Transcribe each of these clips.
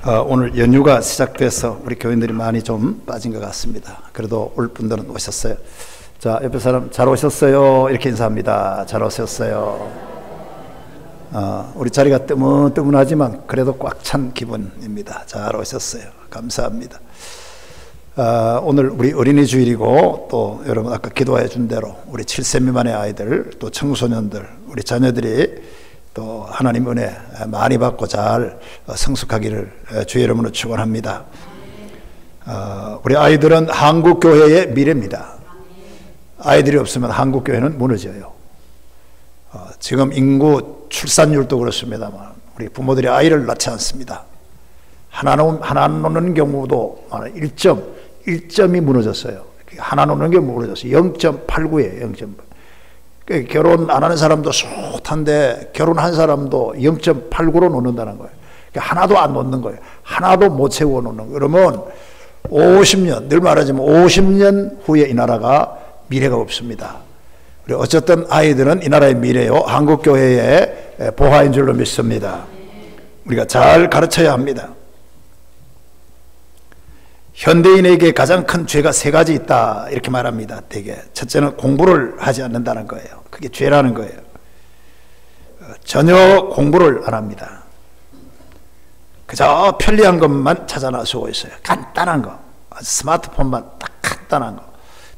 오늘 연휴가 시작돼서 우리 교인들이 많이 좀 빠진 것 같습니다. 그래도 올 분들은 오셨어요. 자, 옆에 사람 잘 오셨어요 이렇게 인사합니다. 잘 오셨어요. 우리 자리가 뜨문뜨문하지만 그래도 꽉 찬 기분입니다. 잘 오셨어요. 감사합니다. 오늘 우리 어린이 주일이고, 또 여러분 아까 기도해 준 대로 우리 7세 미만의 아이들, 또 청소년들, 우리 자녀들이 또 하나님 은혜 많이 받고 잘 성숙하기를 주의 이름으로 축원합니다. 우리 아이들은 한국교회의 미래입니다. 아이들이 없으면 한국교회는 무너져요. 지금 인구 출산율도 그렇습니다만 우리 부모들이 아이를 낳지 않습니다. 하나 놓는 경우도 1점이 무너졌어요. 하나 놓는 게 무너졌어요. 0.89예요. 0.8. 결혼 안 하는 사람도 숱한데 결혼한 사람도 0.89로 놓는다는 거예요. 하나도 안 놓는 거예요. 하나도 못 채워 놓는 거예요. 그러면 50년, 늘 말하지만 50년 후에 이 나라가 미래가 없습니다. 그리고 어쨌든 아이들은 이 나라의 미래요, 한국교회의 보화인 줄로 믿습니다. 우리가 잘 가르쳐야 합니다. 현대인에게 가장 큰 죄가 세 가지 있다 이렇게 말합니다. 대개 첫째는 공부를 하지 않는다는 거예요. 그게 죄라는 거예요. 전혀 공부를 안 합니다. 그저 편리한 것만 찾아 나서고 있어요. 간단한 거, 스마트폰만 딱 간단한 거.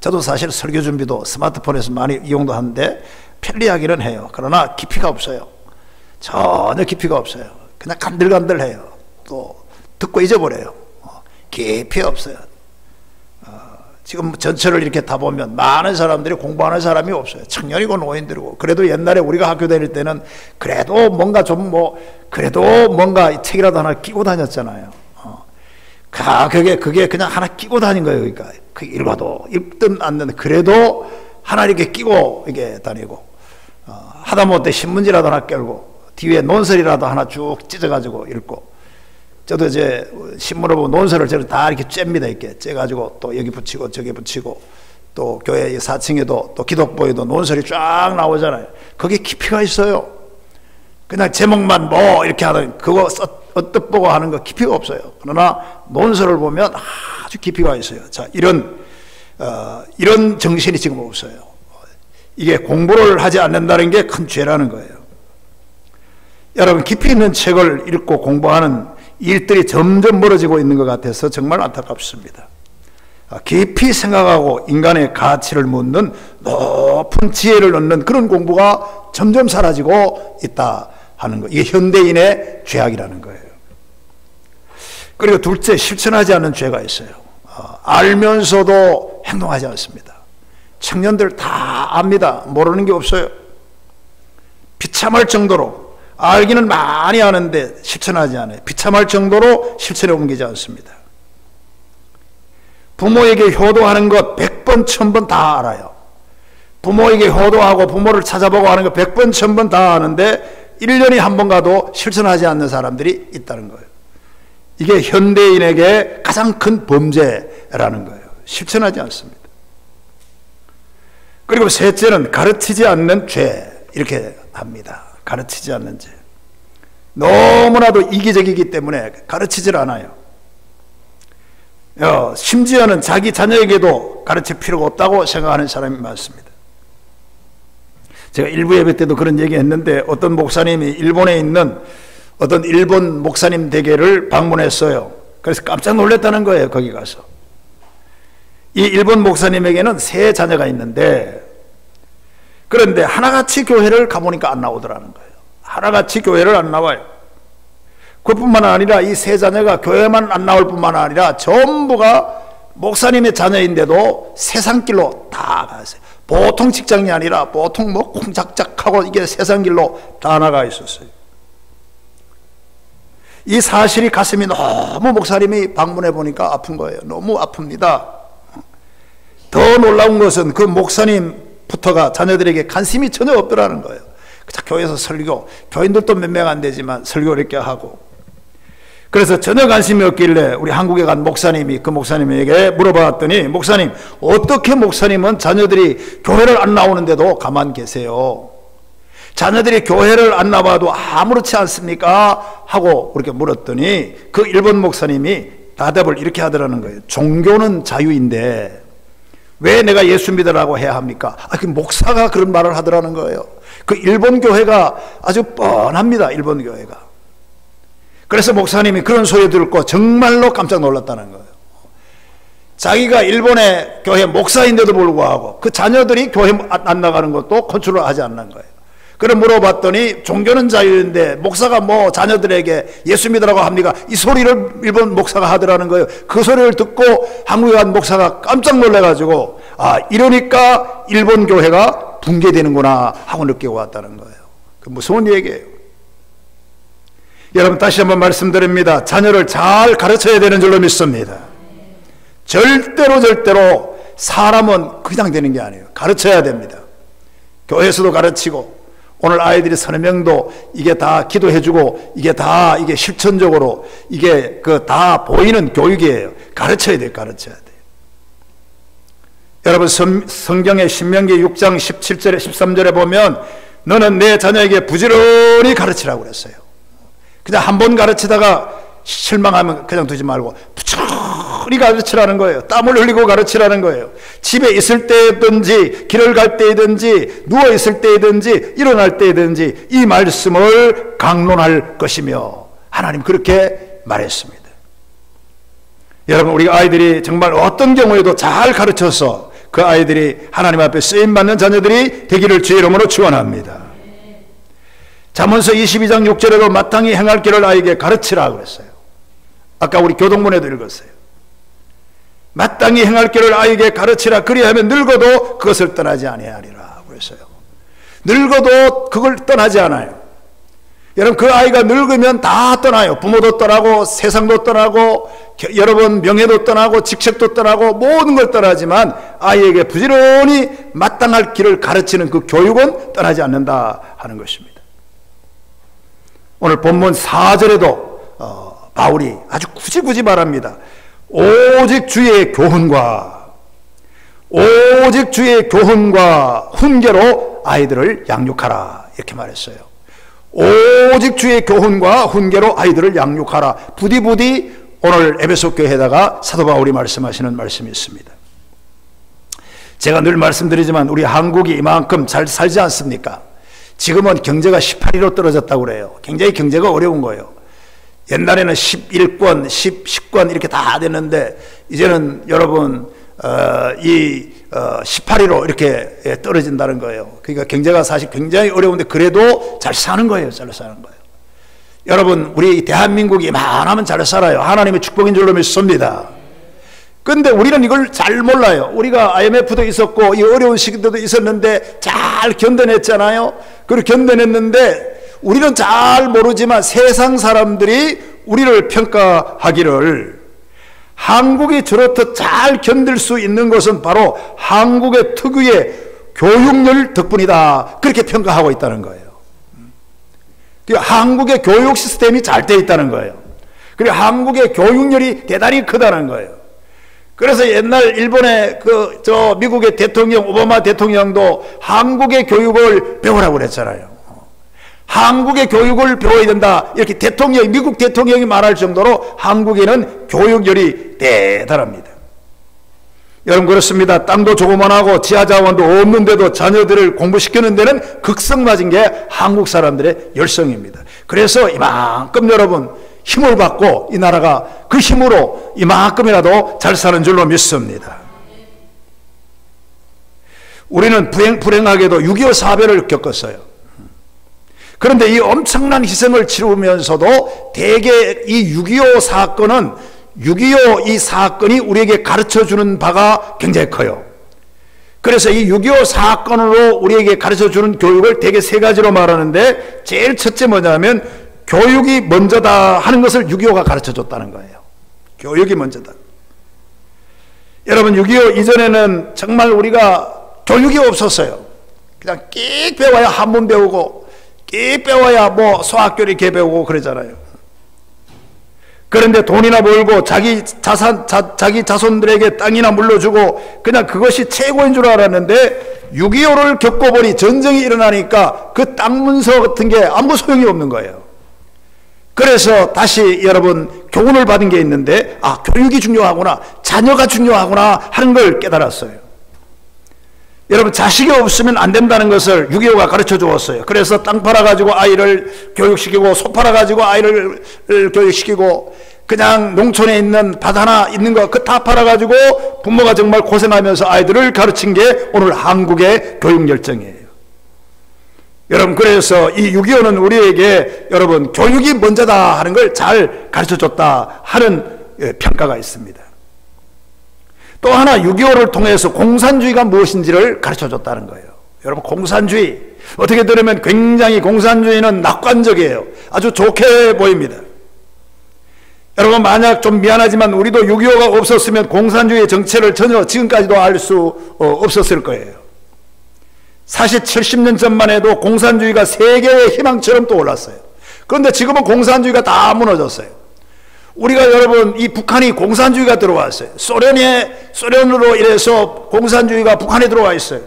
저도 사실 설교 준비도 스마트폰에서 많이 이용도 하는데 편리하기는 해요. 그러나 깊이가 없어요. 전혀 깊이가 없어요. 그냥 간들간들해요. 또 듣고 잊어버려요. 깊이 없어요. 지금 전체를 이렇게 다 보면 많은 사람들이 공부하는 사람이 없어요. 청년이고 노인들이고. 그래도 옛날에 우리가 학교 다닐 때는 그래도 뭔가 책이라도 하나 끼고 다녔잖아요. 그게 그냥 하나 끼고 다닌 거예요. 그러니까 읽어도 읽든 않는, 그래도 하나 이렇게 끼고 이게 다니고, 하다못해 신문지라도 하나 끌고 뒤에 논설이라도 하나 쭉 찢어가지고 읽고. 저도 이제 신문을 보고 논설을 저를 다 이렇게 쬐입니다. 이렇게 째가지고 또 여기 붙이고 저기 붙이고, 또 교회 4층에도 또 기독보에도 논설이 쫙 나오잖아요. 거기에 깊이가 있어요. 그냥 제목만 뭐 이렇게 하는 그거 뜻 보고 하는 거 깊이가 없어요. 그러나 논설을 보면 아주 깊이가 있어요. 자, 이런 정신이 지금 없어요. 이게 공부를 하지 않는다는 게 큰 죄라는 거예요. 여러분, 깊이 있는 책을 읽고 공부하는 일들이 점점 멀어지고 있는 것 같아서 정말 안타깝습니다. 깊이 생각하고 인간의 가치를 묻는 높은 지혜를 얻는 그런 공부가 점점 사라지고 있다 하는 거. 이게 현대인의 죄악이라는 거예요. 그리고 둘째, 실천하지 않는 죄가 있어요. 알면서도 행동하지 않습니다. 청년들 다 압니다. 모르는 게 없어요. 비참할 정도로 알기는 많이 아는데 실천하지 않아요. 비참할 정도로 실천에 옮기지 않습니다. 부모에게 효도하는 것 100번, 1000번 다 알아요. 부모에게 효도하고 부모를 찾아보고 하는 거 100번, 1000번 다 아는데 1년에 한 번 가도 실천하지 않는 사람들이 있다는 거예요. 이게 현대인에게 가장 큰 범죄라는 거예요. 실천하지 않습니다. 그리고 셋째는 가르치지 않는 죄 이렇게 합니다. 가르치지 않는 죄. 너무나도 이기적이기 때문에 가르치질 않아요. 심지어는 자기 자녀에게도 가르칠 필요가 없다고 생각하는 사람이 많습니다. 제가 일부 예배 때도 그런 얘기 했는데, 어떤 목사님이 일본에 있는 어떤 일본 목사님 댁을 방문했어요. 그래서 깜짝 놀랐다는 거예요. 거기 가서 이 일본 목사님에게는 3 자녀가 있는데, 그런데 하나같이 교회를 가보니까 안 나오더라는 거예요. 하나같이 교회를 안 나와요. 그뿐만 아니라 이 3 자녀가 교회만 안 나올 뿐만 아니라 전부가 목사님의 자녀인데도 세상길로 다 갔어요. 보통 직장이 아니라 보통 뭐 콩작작하고 이게 세상길로 다 나가 있었어요. 이 사실이 가슴이 너무, 목사님이 방문해 보니까 아픈 거예요. 너무 아픕니다. 더 놀라운 것은 그 목사님부터가 자녀들에게 관심이 전혀 없더라는 거예요. 교회에서 설교, 교인들도 몇 명 안 되지만 설교 이렇게 하고, 그래서 전혀 관심이 없길래 우리 한국에 간 목사님이 그 목사님에게 물어봤더니, 목사님, 어떻게 목사님은 자녀들이 교회를 안 나오는데도 가만 계세요? 자녀들이 교회를 안 나와도 아무렇지 않습니까? 하고 그렇게 물었더니 그 일본 목사님이 대답을 이렇게 하더라는 거예요. 종교는 자유인데 왜 내가 예수 믿으라고 해야 합니까? 그 목사가 그런 말을 하더라는 거예요. 그 일본 교회가 아주 뻔합니다. 일본 교회가. 그래서 목사님이 그런 소리 듣고 정말로 깜짝 놀랐다는 거예요. 자기가 일본의 교회 목사인데도 불구하고 그 자녀들이 교회 안 나가는 것도 컨트롤 하지 않는 거예요. 그래 물어봤더니 종교는 자유인데 목사가 뭐 자녀들에게 예수 믿으라고 합니까? 이 소리를 일본 목사가 하더라는 거예요. 그 소리를 듣고 한국에 간 목사가 깜짝 놀라가지고 이러니까 일본 교회가 붕괴되는구나 하고 느끼고 왔다는 거예요. 그 무서운 얘기예요. 여러분 다시 한번 말씀드립니다. 자녀를 잘 가르쳐야 되는 줄로 믿습니다. 절대로 사람은 그냥 되는 게 아니에요. 가르쳐야 됩니다. 교회에서도 가르치고 오늘 아이들이 서너 명도 이게 다 기도해주고 이게 다 이게 실천적으로 이게 다 보이는 교육이에요. 가르쳐야 돼요. 가르쳐야 돼요. 여러분 성경의 신명기 6장 17절에 13절에 보면 너는 내 자녀에게 부지런히 가르치라고 그랬어요. 그냥 한 번 가르치다가 실망하면 그냥 두지 말고 부지런히 가르치라는 거예요. 땀을 흘리고 가르치라는 거예요. 집에 있을 때든지 길을 갈 때든지 누워 있을 때든지 일어날 때든지 이 말씀을 강론할 것이며 하나님 그렇게 말했습니다. 여러분 우리 아이들이 정말 어떤 경우에도 잘 가르쳐서 그 아이들이 하나님 앞에 쓰임받는 자녀들이 되기를 주의 이름으로 축원합니다. 잠언서 22장 6절에도 마땅히 행할 길을 아이에게 가르치라 그랬어요. 아까 우리 교동문에도 읽었어요. 마땅히 행할 길을 아이에게 가르치라. 그리하면 늙어도 그것을 떠나지 아니하리라 그랬어요. 늙어도 그걸 떠나지 않아요. 여러분 그 아이가 늙으면 다 떠나요. 부모도 떠나고 세상도 떠나고 여러분 명예도 떠나고 직책도 떠나고 모든 걸 떠나지만 아이에게 부지런히 마땅할 길을 가르치는 그 교육은 떠나지 않는다 하는 것입니다. 오늘 본문 4절에도 바울이 아주 굳이 말합니다. 오직 주의 교훈과 훈계로 아이들을 양육하라 이렇게 말했어요. 오직 주의 교훈과 훈계로 아이들을 양육하라. 부디 오늘 에베소 교회에다가 사도 바울이 말씀하시는 말씀이 있습니다. 제가 늘 말씀드리지만 우리 한국이 이만큼 잘 살지 않습니까? 지금은 경제가 18위로 떨어졌다고 그래요. 굉장히 경제가 어려운 거예요. 옛날에는 11권, 10권 이렇게 다 됐는데 이제는 여러분 18위로 이렇게 떨어진다는 거예요. 그러니까 경제가 사실 굉장히 어려운데 그래도 잘 사는 거예요. 잘 사는 거예요. 여러분 우리 대한민국이 이만하면 잘 살아요. 하나님의 축복인 줄로 믿습니다. 근데 우리는 이걸 잘 몰라요. 우리가 IMF도 있었고 이 어려운 시기도 있었는데 잘 견뎌냈잖아요. 그리고 견뎌냈는데 우리는 잘 모르지만 세상 사람들이 우리를 평가하기를 한국이 저렇듯 잘 견딜 수 있는 것은 바로 한국의 특유의 교육열 덕분이다. 그렇게 평가하고 있다는 거예요. 한국의 교육 시스템이 잘 돼 있다는 거예요. 그리고 한국의 교육열이 대단히 크다는 거예요. 그래서 옛날 일본의 미국의 대통령 오바마 대통령도 한국의 교육을 배우라고 그랬잖아요. 한국의 교육을 배워야 된다 이렇게 미국 대통령이 말할 정도로 한국에는 교육열이 대단합니다. 여러분 그렇습니다. 땅도 조그만하고 지하자원도 없는데도 자녀들을 공부시키는 데는 극성맞은 게 한국 사람들의 열성입니다. 그래서 이만큼 여러분 힘을 받고 이 나라가 그 힘으로 이만큼이라도 잘 사는 줄로 믿습니다. 우리는 불행하게도 6.25 사변을 겪었어요. 그런데 이 엄청난 희생을 치르면서도 대개 이 6.25 사건은 6.25 이 사건이 우리에게 가르쳐주는 바가 굉장히 커요. 그래서 이 6.25 사건으로 우리에게 가르쳐주는 교육을 대개 세 가지로 말하는데 제일 첫째 뭐냐면 교육이 먼저다 하는 것을 6.25가 가르쳐줬다는 거예요. 교육이 먼저다. 여러분 6.25 이전에는 정말 우리가 교육이 없었어요. 그냥 끽 배워야 한문 배우고 끽 배워야 뭐 수학교리 개 배우고 그러잖아요. 그런데 돈이나 벌고 자기 자손들에게 땅이나 물려주고 그냥 그것이 최고인 줄 알았는데 6.25를 겪어보니 전쟁이 일어나니까 그 땅 문서 같은 게 아무 소용이 없는 거예요. 그래서 다시 여러분 교훈을 받은 게 있는데, 아, 교육이 중요하구나, 자녀가 중요하구나 하는 걸 깨달았어요. 여러분, 자식이 없으면 안 된다는 것을 6.25가 가르쳐 주었어요. 그래서 땅 팔아가지고 아이를 교육시키고, 소 팔아가지고 아이를 교육시키고, 그냥 농촌에 있는 밭 하나 있는 거 그 다 팔아가지고 부모가 정말 고생하면서 아이들을 가르친 게 오늘 한국의 교육 열정이에요. 여러분, 그래서 이 6.25는 우리에게 여러분 교육이 먼저다 하는 걸 잘 가르쳐 줬다 하는 평가가 있습니다. 또 하나 6.25를 통해서 공산주의가 무엇인지를 가르쳐 줬다는 거예요. 여러분, 공산주의 어떻게 들으면 굉장히 공산주의는 낙관적이에요. 아주 좋게 보입니다. 여러분, 만약 좀 미안하지만 우리도 6.25가 없었으면 공산주의의 정체를 전혀 지금까지도 알 수 없었을 거예요. 사실 70년 전만 해도 공산주의가 세계의 희망처럼 떠올랐어요. 그런데 지금은 공산주의가 다 무너졌어요. 우리가 여러분, 이 북한이 공산주의가 들어왔어요. 소련으로 인해서 공산주의가 북한에 들어와 있어요.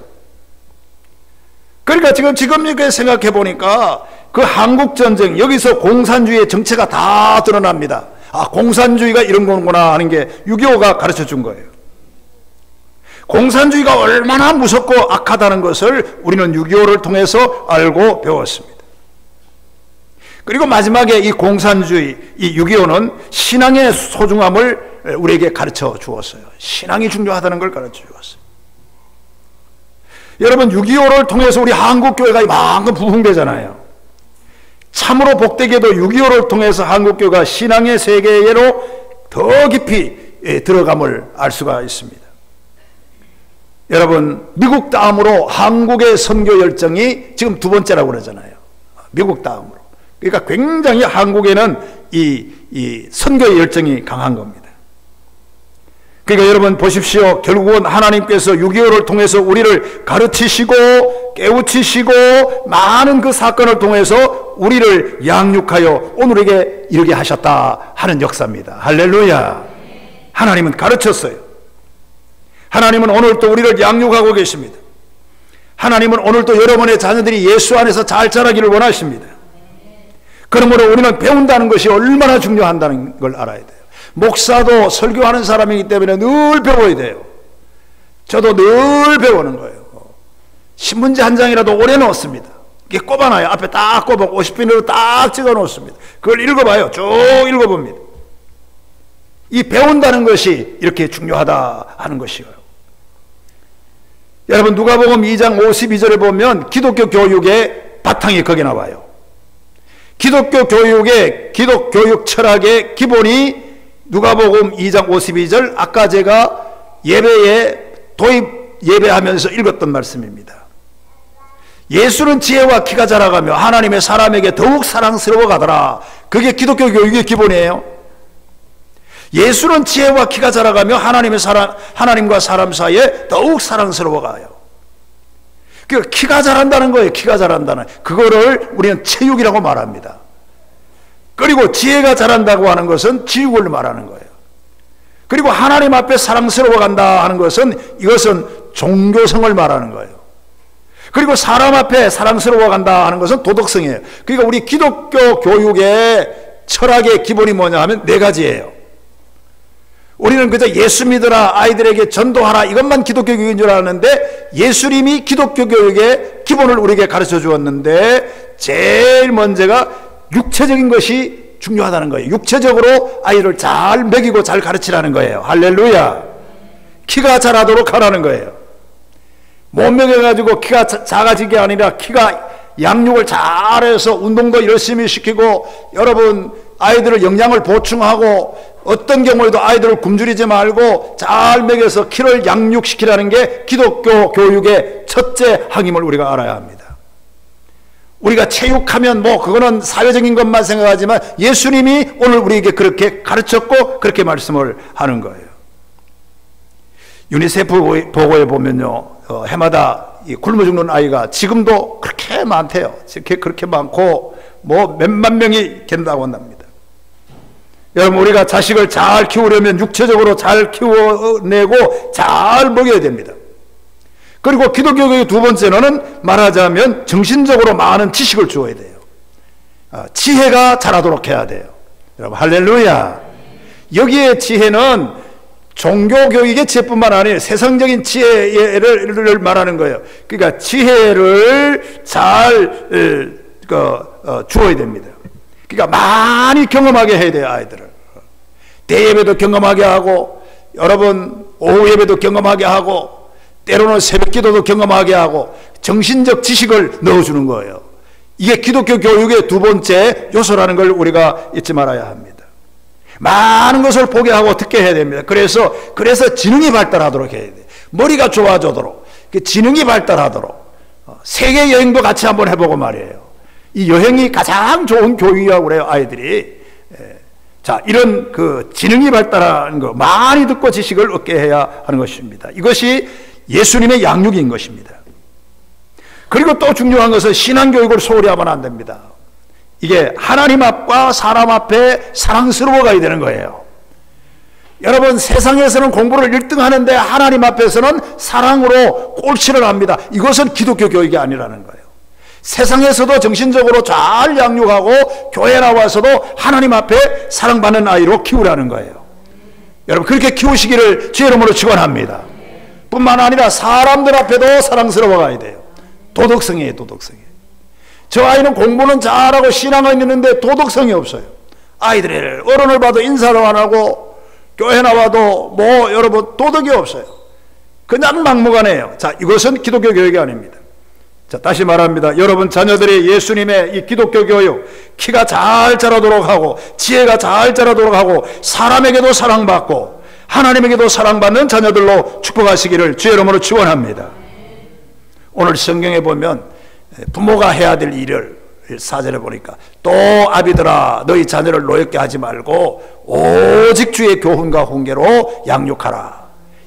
그러니까 지금 이렇게 생각해 보니까 그 한국전쟁, 여기서 공산주의의 정체가 다 드러납니다. 아, 공산주의가 이런 거구나 하는 게 6.25가 가르쳐 준 거예요. 공산주의가 얼마나 무섭고 악하다는 것을 우리는 6.25를 통해서 알고 배웠습니다. 그리고 마지막에 이 공산주의, 이 6.25는 신앙의 소중함을 우리에게 가르쳐 주었어요. 신앙이 중요하다는 걸 가르쳐 주었어요. 여러분, 6.25를 통해서 우리 한국교회가 이만큼 부흥되잖아요. 참으로 복되게도 6.25를 통해서 한국교회가 신앙의 세계로 더 깊이 들어감을 알 수가 있습니다. 여러분, 미국 다음으로 한국의 선교 열정이 지금 두 번째라고 그러잖아요. 미국 다음으로. 그러니까 굉장히 한국에는 이 선교의 열정이 강한 겁니다. 그러니까 여러분 보십시오. 결국은 하나님께서 6.25를 통해서 우리를 가르치시고 깨우치시고 많은 그 사건을 통해서 우리를 양육하여 오늘에게 이르게 하셨다 하는 역사입니다. 할렐루야. 하나님은 가르쳤어요. 하나님은 오늘도 우리를 양육하고 계십니다. 하나님은 오늘도 여러분의 자녀들이 예수 안에서 잘 자라기를 원하십니다. 그러므로 우리는 배운다는 것이 얼마나 중요한다는 걸 알아야 돼요. 목사도 설교하는 사람이기 때문에 늘 배워야 돼요. 저도 늘 배우는 거예요. 신문지 한 장이라도 오래 넣었습니다. 이게 꼽아놔요. 앞에 딱 꼽아 50비누로 딱 찍어 놓습니다. 그걸 읽어봐요. 쭉 읽어봅니다. 이 배운다는 것이 이렇게 중요하다 하는 것이에요. 여러분, 누가복음 2장 52절에 보면 기독교 교육의 바탕이 거기 나와요. 기독교 교육의 기독교육 철학의 기본이 누가복음 2장 52절, 아까 제가 예배에 도입 예배하면서 읽었던 말씀입니다. 예수는 지혜와 키가 자라가며 하나님의 사람에게 더욱 사랑스러워 가더라. 그게 기독교 교육의 기본이에요. 예수는 지혜와 키가 자라가며 하나님과 사람 사이에 더욱 사랑스러워 가요. 그 키가 자란다는 거예요. 키가 자란다는. 그거를 우리는 체육이라고 말합니다. 그리고 지혜가 자란다고 하는 것은 지육을 말하는 거예요. 그리고 하나님 앞에 사랑스러워 간다 하는 것은 이것은 종교성을 말하는 거예요. 그리고 사람 앞에 사랑스러워 간다 하는 것은 도덕성이에요. 그러니까 우리 기독교 교육의 철학의 기본이 뭐냐 하면 네 가지예요. 우리는 그저 예수 믿으라, 아이들에게 전도하라, 이것만 기독교 교육인 줄 알았는데 예수님이 기독교 교육의 기본을 우리에게 가르쳐 주었는데 제일 먼저가 육체적인 것이 중요하다는 거예요. 육체적으로 아이를 잘 먹이고 잘 가르치라는 거예요. 할렐루야. 키가 자라도록 하라는 거예요. 못 먹여가지고 키가 작아지게 게 아니라 키가 양육을 잘해서 운동도 열심히 시키고 여러분 아이들을 영양을 보충하고 어떤 경우에도 아이들을 굶주리지 말고 잘 먹여서 키를 양육시키라는 게 기독교 교육의 첫째 항임을 우리가 알아야 합니다. 우리가 체육하면 뭐 그거는 사회적인 것만 생각하지만 예수님이 오늘 우리에게 그렇게 가르쳤고 그렇게 말씀을 하는 거예요. 유니세프 보고에 보면요, 해마다 이 굶어 죽는 아이가 지금도 그렇게 많대요. 그렇게 많고 뭐 몇만 명이 된다고 합니다. 여러분, 우리가 자식을 잘 키우려면 육체적으로 잘 키워내고 잘 먹여야 됩니다. 그리고 기독교 교육의 두 번째로는 말하자면 정신적으로 많은 지식을 주어야 돼요. 지혜가 자라도록 해야 돼요. 여러분 할렐루야. 여기에 지혜는 종교교육의 지혜뿐만 아니라 세상적인 지혜를 말하는 거예요. 그러니까 지혜를 잘 주어야 됩니다. 그러니까 많이 경험하게 해야 돼요. 아이들을 대예배도 경험하게 하고, 여러분 오후 예배도 경험하게 하고, 때로는 새벽기도도 경험하게 하고, 정신적 지식을 넣어주는 거예요. 이게 기독교 교육의 두 번째 요소라는 걸 우리가 잊지 말아야 합니다. 많은 것을 보게 하고 듣게 해야 됩니다. 그래서 지능이 발달하도록 해야 돼요. 머리가 좋아지도록, 지능이 발달하도록. 세계 여행도 같이 한번 해보고 말이에요. 이 여행이 가장 좋은 교육이라고 그래요, 아이들이. 자, 이런 지능이 발달하는 거, 많이 듣고 지식을 얻게 해야 하는 것입니다. 이것이 예수님의 양육인 것입니다. 그리고 또 중요한 것은 신앙교육을 소홀히 하면 안 됩니다. 이게 하나님 앞과 사람 앞에 사랑스러워가야 되는 거예요. 여러분 세상에서는 공부를 1등 하는데 하나님 앞에서는 사랑으로 꼴찌를 합니다. 이것은 기독교 교육이 아니라는 거예요. 세상에서도 정신적으로 잘 양육하고 교회 나와서도 하나님 앞에 사랑받는 아이로 키우라는 거예요. 여러분 그렇게 키우시기를 주의 이름으로 축원합니다. 뿐만 아니라 사람들 앞에도 사랑스러워가야 돼요. 도덕성이에요. 도덕성이. 저 아이는 공부는 잘하고 신앙은 있는데 도덕성이 없어요. 아이들이 어른을 봐도 인사를 안 하고 교회 나와도 여러분 도덕이 없어요. 그냥 막무가내예요. 자, 이것은 기독교 교육이 아닙니다. 자, 다시 말합니다. 여러분 자녀들이 예수님의 이 기독교 교육, 키가 잘 자라도록 하고 지혜가 잘 자라도록 하고 사람에게도 사랑받고 하나님에게도 사랑받는 자녀들로 축복하시기를 주의 이름으로 축원합니다. 오늘 성경에 보면 부모가 해야 될 일을 4절에 보니까 또 아비들아 너희 자녀를 노엽게 하지 말고 오직 주의 교훈과 훈계로 양육하라.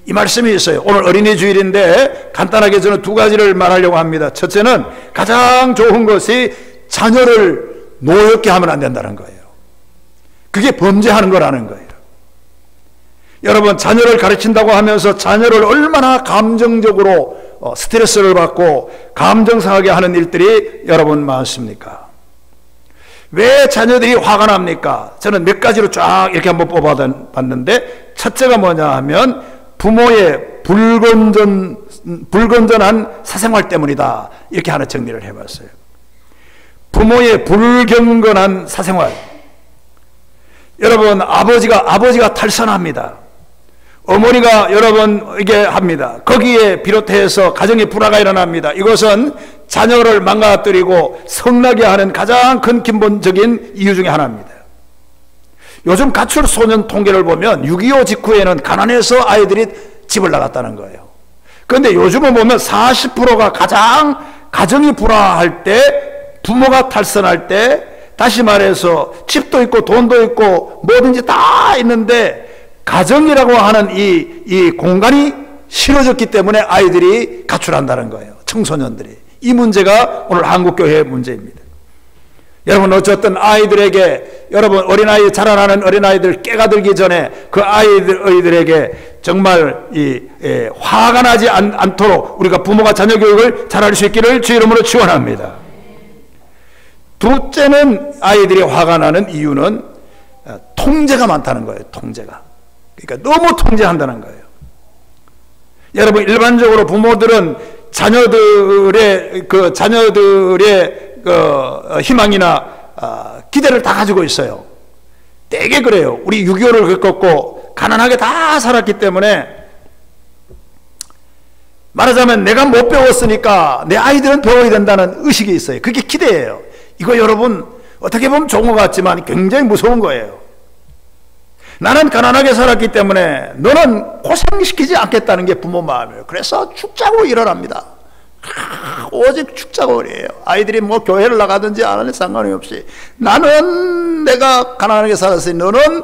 이 말씀이 있어요. 오늘 어린이 주일인데 간단하게 저는 두 가지를 말하려고 합니다. 첫째는 가장 좋은 것이 자녀를 노엽게 하면 안 된다는 거예요. 그게 범죄하는 거라는 거예요. 여러분 자녀를 가르친다고 하면서 자녀를 얼마나 감정적으로 스트레스를 받고 감정 상하게 하는 일들이 여러분 많습니까? 왜 자녀들이 화가 납니까? 저는 몇 가지로 쫙 이렇게 한번 뽑아봤는데 첫째가 뭐냐 하면 부모의 불건전한 사생활 때문이다. 이렇게 하나 정리를 해봤어요. 부모의 불경건한 사생활. 여러분 아버지가 탈선합니다. 어머니가 여러분에게 합니다. 거기에 비롯해서 가정의 불화가 일어납니다. 이것은 자녀를 망가뜨리고 성나게 하는 가장 큰 근본적인 이유 중에 하나입니다. 요즘 가출 소년 통계를 보면 6.25 직후에는 가난해서 아이들이 집을 나갔다는 거예요. 그런데 요즘은 보면 40%가 가장 가정이 불화할 때, 부모가 탈선할 때, 다시 말해서 집도 있고 돈도 있고 뭐든지 다 있는데 가정이라고 하는 이 공간이 싫어졌기 때문에 아이들이 가출한다는 거예요. 청소년들이. 이 문제가 오늘 한국교회의 문제입니다. 여러분 어쨌든 아이들에게, 여러분 어린아이, 자라나는 어린아이들 깨가 들기 전에 그 아이들에게 정말 화가 나지 않도록 우리가 부모가 자녀 교육을 잘할 수 있기를 주의 이름으로 축원합니다. 둘째는 아이들이 화가 나는 이유는 통제가 많다는 거예요. 통제가. 그러니까 너무 통제한다는 거예요. 여러분 일반적으로 부모들은 자녀들의 희망이나 기대를 다 가지고 있어요. 되게 그래요. 우리 6.25를 겪었고 가난하게 다 살았기 때문에 말하자면 내가 못 배웠으니까 내 아이들은 배워야 된다는 의식이 있어요. 그게 기대예요. 이거 여러분 어떻게 보면 좋은 것 같지만 굉장히 무서운 거예요. 나는 가난하게 살았기 때문에 너는 고생시키지 않겠다는 게 부모 마음이에요. 그래서 죽자고 일어납니다. 오직 죽자고 그래요. 아이들이 뭐 교회를 나가든지 안 하는 상관이 없이 나는 내가 가난하게 살았으니 너는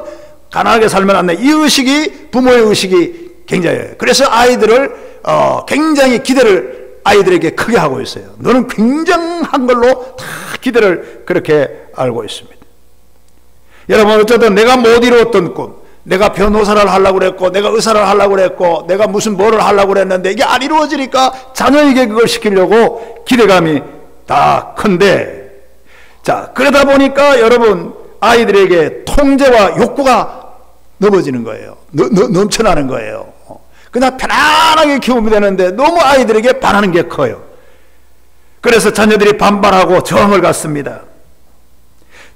가난하게 살면 안 돼. 이 의식이 부모의 의식이 굉장해요. 그래서 아이들을 굉장히 기대를 아이들에게 크게 하고 있어요. 너는 굉장한 걸로 다 기대를 그렇게 알고 있습니다. 여러분 어쨌든 내가 못 이루었던 꿈, 내가 변호사를 하려고 그랬고, 내가 의사를 하려고 그랬고, 내가 무슨 뭐를 하려고 그랬는데 이게 안 이루어지니까 자녀에게 그걸 시키려고 기대감이 다 큰데, 자, 그러다 보니까 여러분, 아이들에게 통제와 욕구가 넘어지는 거예요. 넘쳐나는 거예요. 그냥 편안하게 키우면 되는데 너무 아이들에게 반하는 게 커요. 그래서 자녀들이 반발하고 저항을 갖습니다.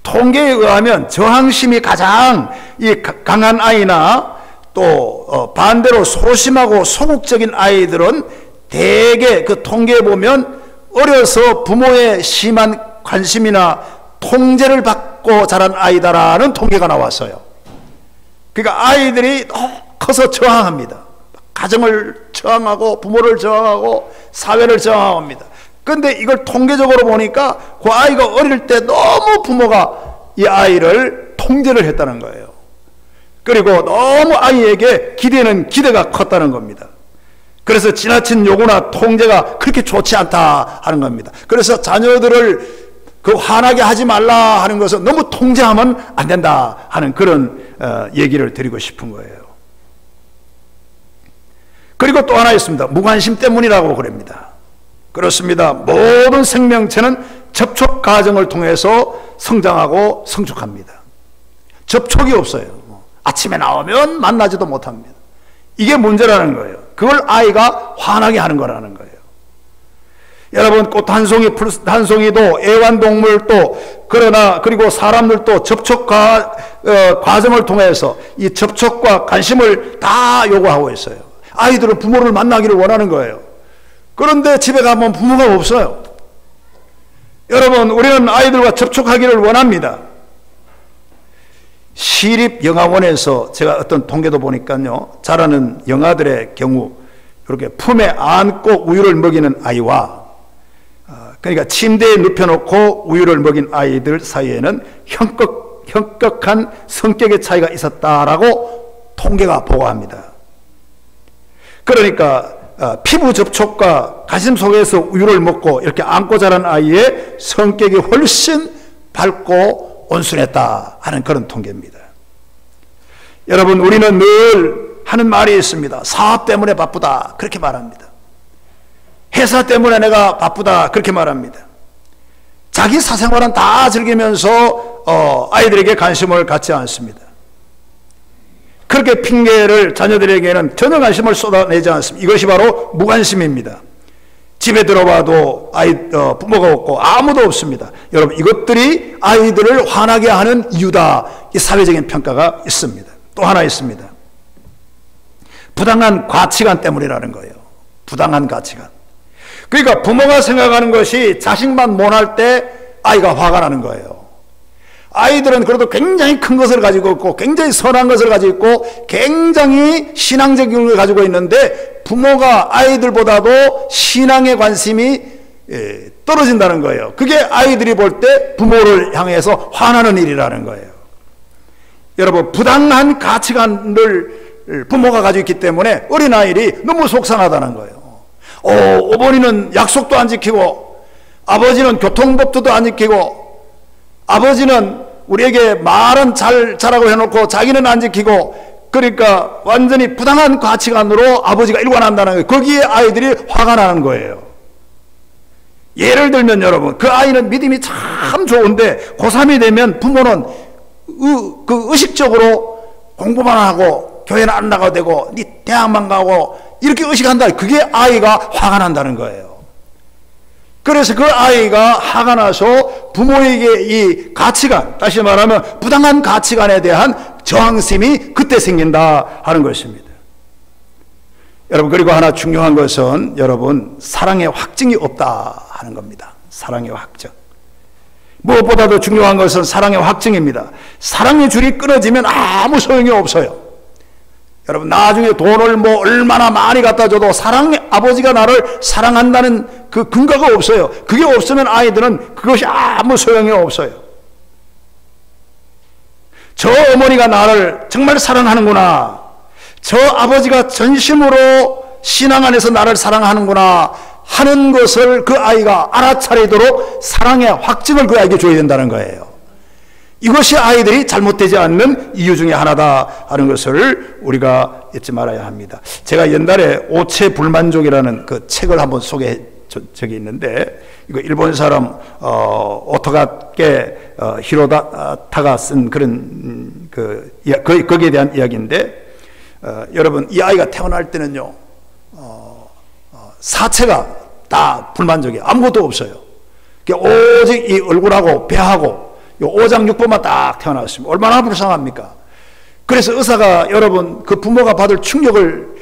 통계에 의하면 저항심이 가장 강한 아이나 또 반대로 소심하고 소극적인 아이들은 대개 그 통계에 보면 어려서 부모의 심한 관심이나 통제를 받고 자란 아이다라는 통계가 나왔어요. 그러니까 아이들이 커서 저항합니다. 가정을 저항하고 부모를 저항하고 사회를 저항합니다. 그런데 이걸 통계적으로 보니까 그 아이가 어릴 때 너무 부모가 이 아이를 통제를 했다는 거예요. 그리고 너무 아이에게 기대가 컸다는 겁니다. 그래서 지나친 요구나 통제가 그렇게 좋지 않다 하는 겁니다. 그래서 자녀들을 화나게 하지 말라 하는 것은 너무 통제하면 안 된다 하는 그런 얘기를 드리고 싶은 거예요. 그리고 또 하나 있습니다. 무관심 때문이라고 그럽니다. 그렇습니다. 모든 생명체는 접촉 과정을 통해서 성장하고 성숙합니다. 접촉이 없어요. 아침에 나오면 만나지도 못합니다. 이게 문제라는 거예요. 그걸 아이가 화나게 하는 거라는 거예요. 여러분, 꽃 한 송이도 애완동물도 그리고 사람들도 접촉 과정을 통해서 이 접촉과 관심을 다 요구하고 있어요. 아이들은 부모를 만나기를 원하는 거예요. 그런데 집에 가면 부모가 없어요. 여러분, 우리는 아이들과 접촉하기를 원합니다. 시립영화원에서 제가 어떤 통계도 보니까요, 자라는 영아들의 경우 이렇게 품에 안고 우유를 먹이는 아이와 그러니까 침대에 눕혀놓고 우유를 먹인 아이들 사이에는 현격한 성격의 차이가 있었다라고 통계가 보고합니다. 그러니까 피부 접촉과 가슴 속에서 우유를 먹고 이렇게 안고 자란 아이의 성격이 훨씬 밝고 온순했다 하는 그런 통계입니다. 여러분, 우리는 늘 하는 말이 있습니다. 사업 때문에 바쁘다 그렇게 말합니다. 회사 때문에 내가 바쁘다 그렇게 말합니다. 자기 사생활은 다 즐기면서 아이들에게 관심을 갖지 않습니다. 그렇게 핑계를 자녀들에게는 전혀 관심을 쏟아내지 않습니다. 이것이 바로 무관심입니다. 집에 들어와도 부모가 없고 아무도 없습니다. 여러분, 이것들이 아이들을 화나게 하는 이유다. 이 사회적인 평가가 있습니다. 또 하나 있습니다. 부당한 가치관 때문이라는 거예요. 부당한 가치관. 그러니까 부모가 생각하는 것이 자식만 못할 때 아이가 화가 나는 거예요. 아이들은 그래도 굉장히 큰 것을 가지고 있고 굉장히 선한 것을 가지고 있고 굉장히 신앙적인 걸 가지고 있는데 부모가 아이들보다도 신앙에 관심이 떨어진다는 거예요. 그게 아이들이 볼 때 부모를 향해서 화나는 일이라는 거예요. 여러분, 부당한 가치관을 부모가 가지고 있기 때문에 어린아이들이 너무 속상하다는 거예요. 어머니는 약속도 안 지키고 아버지는 교통법도도 안 지키고 아버지는 우리에게 말은 잘하고 해놓고 자기는 안 지키고, 그러니까 완전히 부당한 가치관으로 아버지가 일관한다는 거예요. 거기에 아이들이 화가 나는 거예요. 예를 들면 여러분, 그 아이는 믿음이 참 좋은데 고3이 되면 부모는 의식적으로 공부만 하고 교회는 안 나가도 되고 네 대학만 가고 이렇게 의식한다. 그게 아이가 화가 난다는 거예요. 그래서 그 아이가 화가 나서 부모에게 이 가치관, 다시 말하면 부당한 가치관에 대한 저항심이 그때 생긴다 하는 것입니다. 여러분, 그리고 하나 중요한 것은 여러분, 사랑의 확증이 없다 하는 겁니다. 사랑의 확증. 무엇보다도 중요한 것은 사랑의 확증입니다. 사랑의 줄이 끊어지면 아무 소용이 없어요. 여러분, 나중에 돈을 얼마나 많이 갖다 줘도 아버지가 나를 사랑한다는 그 근거가 없어요. 그게 없으면 아이들은 그것이 아무 소용이 없어요. 저 어머니가 나를 정말 사랑하는구나. 저 아버지가 전심으로 신앙 안에서 나를 사랑하는구나 하는 것을 그 아이가 알아차리도록 사랑의 확증을 그 아이에게 줘야 된다는 거예요. 이것이 아이들이 잘못되지 않는 이유 중에 하나다 하는 것을 우리가 잊지 말아야 합니다. 제가 옛날에 오체 불만족이라는 그 책을 한번 소개해 적이 있는데, 이거 일본 사람 오토가케 히로다타가 쓴 그런 거기에 대한 이야기인데, 여러분 이 아이가 태어날 때는요 사체가 다 불만족이에요. 아무것도 없어요. 오직 이 얼굴하고 배하고 요 오장육부만 딱 태어났습니다. 얼마나 불쌍합니까? 그래서 의사가 여러분 그 부모가 받을 충격을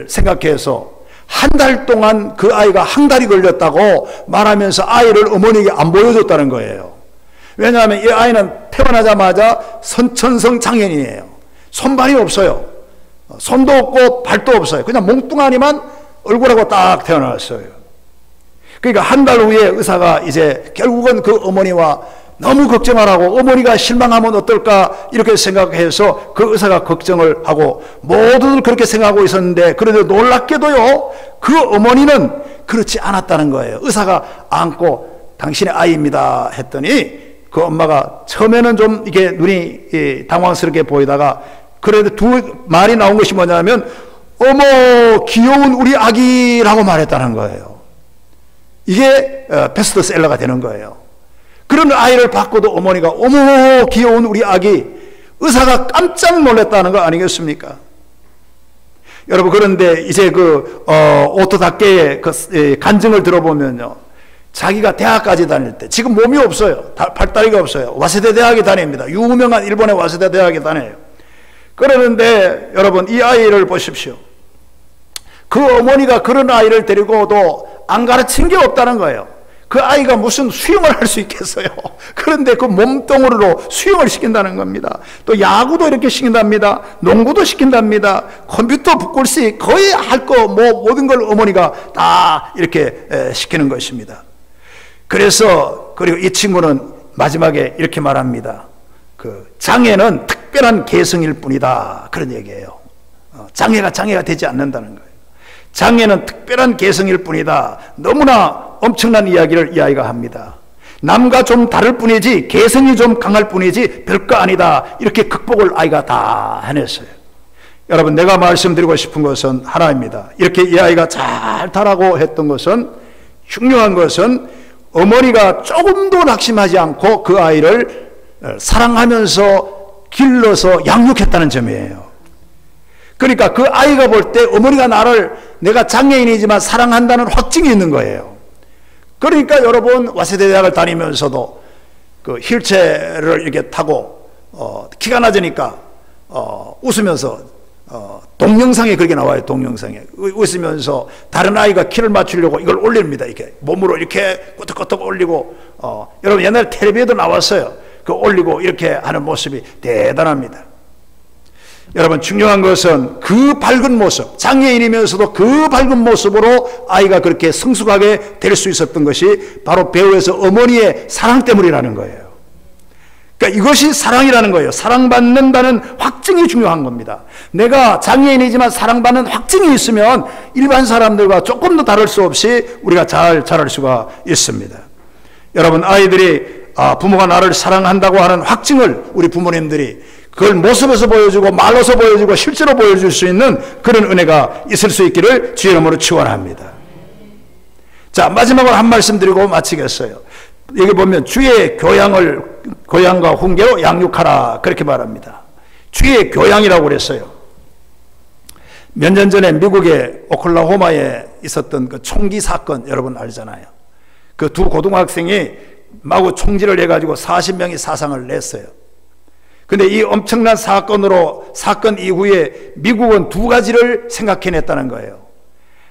생각해서 한 달 동안 그 아이가 항달이 걸렸다고 말하면서 아이를 어머니에게 안 보여줬다는 거예요. 왜냐하면 이 아이는 태어나자마자 선천성 장애인이에요. 손발이 없어요. 손도 없고 발도 없어요. 그냥 몽뚱아니만 얼굴하고 딱 태어났어요. 그러니까 한 달 후에 의사가 이제 결국은 그 어머니와 너무 걱정을 하고 어머니가 실망하면 어떨까 이렇게 생각해서 그 의사가 걱정을 하고 모두들 그렇게 생각하고 있었는데, 그런데 놀랍게도요 그 어머니는 그렇지 않았다는 거예요. 의사가 안고 당신의 아이입니다 했더니 그 엄마가 처음에는 좀 이게 눈이 당황스럽게 보이다가 그래도 두 말이 나온 것이 뭐냐면 어머 귀여운 우리 아기라고 말했다는 거예요. 이게 베스트셀러가 되는 거예요. 그런 아이를 받고도 어머니가 어머 귀여운 우리 아기, 의사가 깜짝 놀랐다는 거 아니겠습니까? 여러분, 그런데 이제 그 오토다케의 그 간증을 들어보면요, 자기가 대학까지 다닐 때 지금 몸이 없어요. 팔다리가 없어요. 와세대 대학에 다닙니다. 유명한 일본의 와세대 대학에 다녀요. 그러는데 여러분 이 아이를 보십시오. 그 어머니가 그런 아이를 데리고도 안 가르친 게 없다는 거예요. 그 아이가 무슨 수영을 할 수 있겠어요? 그런데 그 몸뚱으로 수영을 시킨다는 겁니다. 또 야구도 이렇게 시킨답니다. 농구도 시킨답니다. 컴퓨터 북글씨 거의 할 거 모든 걸 어머니가 다 이렇게 시키는 것입니다. 그래서 그리고 이 친구는 마지막에 이렇게 말합니다. 그 장애는 특별한 개성일 뿐이다, 그런 얘기예요. 장애가 되지 않는다는 거예요. 장애는 특별한 개성일 뿐이다. 너무나 엄청난 이야기를 이 아이가 합니다. 남과 좀 다를 뿐이지 개성이 좀 강할 뿐이지 별거 아니다, 이렇게 극복을 아이가 다 해냈어요. 여러분, 내가 말씀드리고 싶은 것은 하나입니다. 이렇게 이 아이가 잘 타라고 했던 것은, 중요한 것은 어머니가 조금도 낙심하지 않고 그 아이를 사랑하면서 길러서 양육했다는 점이에요. 그러니까 그 아이가 볼 때 어머니가 내가 장애인이지만 사랑한다는 확증이 있는 거예요. 그러니까 여러분, 와세대 대학을 다니면서도 그 휠체어를 이렇게 타고 키가 낮으니까 웃으면서 동영상에 그렇게 나와요. 동영상에 웃으면서 다른 아이가 키를 맞추려고 이걸 올립니다. 이렇게 몸으로 이렇게 끄덕끄덕 올리고, 여러분 옛날 텔레비에도 나왔어요. 그 올리고 이렇게 하는 모습이 대단합니다. 여러분, 중요한 것은 그 밝은 모습, 장애인이면서도 그 밝은 모습으로 아이가 그렇게 성숙하게 될 수 있었던 것이 바로 배우에서 어머니의 사랑 때문이라는 거예요. 그러니까 이것이 사랑이라는 거예요. 사랑받는다는 확증이 중요한 겁니다. 내가 장애인이지만 사랑받는 확증이 있으면 일반 사람들과 조금 더 다를 수 없이 우리가 잘 자랄 수가 있습니다. 여러분, 아이들이 부모가 나를 사랑한다고 하는 확증을 우리 부모님들이 그걸 모습에서 보여주고 말로서 보여주고 실제로 보여줄 수 있는 그런 은혜가 있을 수 있기를 주의 이름으로 축원합니다. 자, 마지막으로 한 말씀 드리고 마치겠어요. 여기 보면 주의 교양과 훈계로 양육하라, 그렇게 말합니다. 주의 교양이라고 그랬어요. 몇 년 전에 미국의 오클라호마에 있었던 그 총기 사건 여러분 알잖아요. 그 두 고등학생이 마구 총질을 해가지고 40명이 사상을 냈어요. 근데 이 엄청난 사건 이후에 미국은 두 가지를 생각해냈다는 거예요.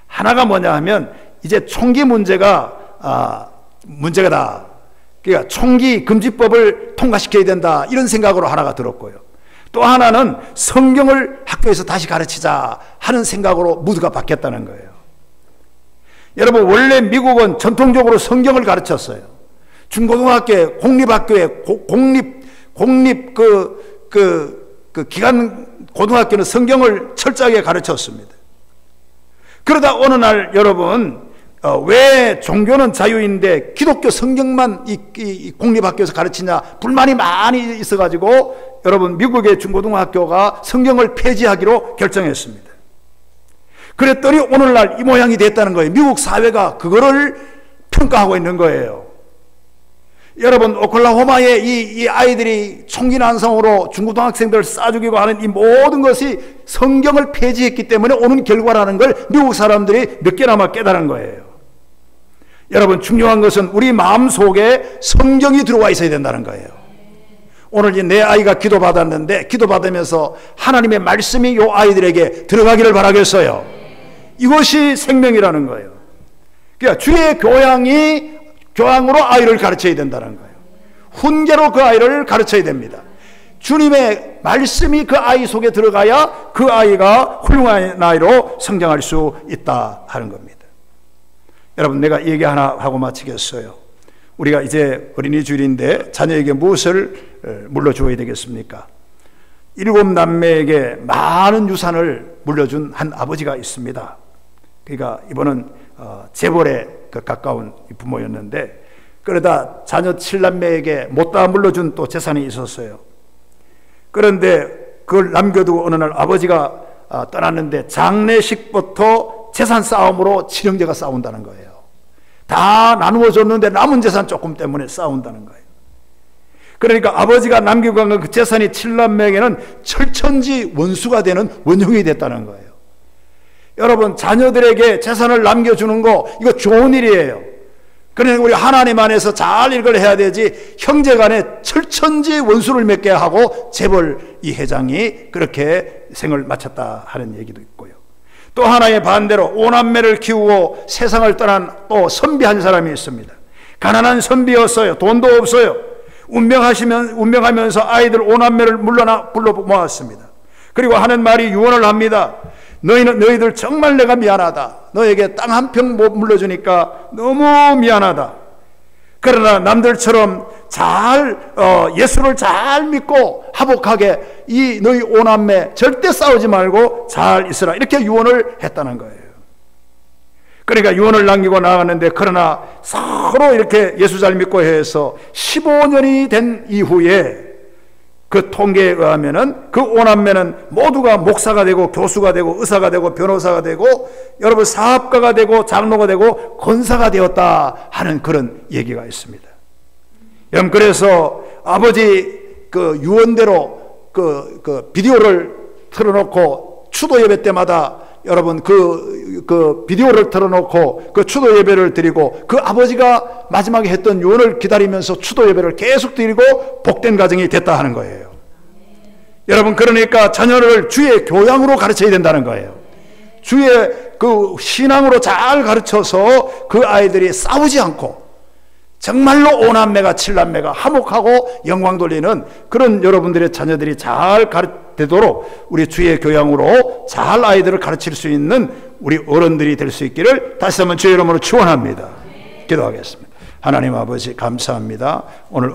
하나가 뭐냐 하면 이제 총기 문제가 문제가다. 그러니까 총기 금지법을 통과시켜야 된다, 이런 생각으로 하나가 들었고요. 또 하나는 성경을 학교에서 다시 가르치자 하는 생각으로 모두가 바뀌었다는 거예요. 여러분, 원래 미국은 전통적으로 성경을 가르쳤어요. 중고등학교에 공립학교에 공립 기간 고등학교는 성경을 철저하게 가르쳤습니다. 그러다 어느 날 여러분, 왜 종교는 자유인데 기독교 성경만 이 공립학교에서 가르치냐 불만이 많이 있어가지고 여러분 미국의 중고등학교가 성경을 폐지하기로 결정했습니다. 그랬더니 오늘날 이 모양이 됐다는 거예요. 미국 사회가 그거를 평가하고 있는 거예요. 여러분 오클라호마의 이 아이들이 총기 난성으로 중고등학생들을 쏴 죽이고 하는 이 모든 것이 성경을 폐지했기 때문에 오는 결과라는 걸 미국 사람들이 늦게나마 깨달은 거예요. 여러분 중요한 것은 우리 마음속에 성경이 들어와 있어야 된다는 거예요. 오늘 내 아이가 기도받았는데 기도받으면서 하나님의 말씀이 이 아이들에게 들어가기를 바라겠어요. 이것이 생명이라는 거예요. 그러니까 주의 교양으로 아이를 가르쳐야 된다는 거예요. 훈계로 그 아이를 가르쳐야 됩니다. 주님의 말씀이 그 아이 속에 들어가야 그 아이가 훌륭한 아이로 성장할 수 있다 하는 겁니다. 여러분 내가 얘기 하나 하고 마치겠어요. 우리가 이제 어린이 주일인데 자녀에게 무엇을 물려주어야 되겠습니까? 7 남매에게 많은 유산을 물려준 한 아버지가 있습니다. 그러니까 이번은 재벌에 가까운 부모였는데 그러다 자녀 7남매에게 못다 물려준 또 재산이 있었어요. 그런데 그걸 남겨두고 어느 날 아버지가 떠났는데 장례식부터 재산 싸움으로 칠형제가 싸운다는 거예요. 다 나누어 줬는데 남은 재산 조금 때문에 싸운다는 거예요. 그러니까 아버지가 남기고 간 그 재산이 7남매에게는 철천지 원수가 되는 원흉이 됐다는 거예요. 여러분 자녀들에게 재산을 남겨주는 거 이거 좋은 일이에요. 그러니까 우리 하나님 안에서 잘 이걸 해야 되지 형제간에 철천지 원수를 맺게 하고 재벌 이 회장이 그렇게 생을 마쳤다 하는 얘기도 있고요. 또 하나의 반대로 5남매를 키우고 세상을 떠난 또 선비 한 사람이 있습니다. 가난한 선비였어요. 돈도 없어요. 운명하면서 아이들 5남매를 불러 모았습니다. 그리고 하는 말이 유언을 합니다. 너희들 정말 내가 미안하다. 너에게 땅 한 평 못 물려주니까 너무 미안하다. 그러나 남들처럼 예수를 잘 믿고 화목하게 이 너희 5남매 절대 싸우지 말고 잘 있으라. 이렇게 유언을 했다는 거예요. 그러니까 유언을 남기고 나갔는데 그러나 서로 이렇게 예수 잘 믿고 해서 15년이 된 이후에 그 통계에 의하면은 그 5남매는 모두가 목사가 되고 교수가 되고 의사가 되고 변호사가 되고 여러분 사업가가 되고 장로가 되고 권사가 되었다 하는 그런 얘기가 있습니다. 여러분 그래서 아버지 그 유언대로 그 비디오를 틀어놓고 추도 예배 때마다 여러분 그 비디오를 틀어놓고 그 추도 예배를 드리고 그 아버지가 마지막에 했던 유언을 기다리면서 추도 예배를 계속 드리고 복된 가정이 됐다 하는 거예요. 여러분 그러니까 자녀를 주의 교양으로 가르쳐야 된다는 거예요. 주의 그 신앙으로 잘 가르쳐서 그 아이들이 싸우지 않고 정말로 5남매가 7남매가 화목하고 영광 돌리는 그런 여러분들의 자녀들이 잘 되도록 우리 주의 교양으로 잘 아이들을 가르칠 수 있는 우리 어른들이 될 수 있기를 다시 한번 주의 이름으로 축원합니다. 기도하겠습니다. 하나님 아버지 감사합니다. 오늘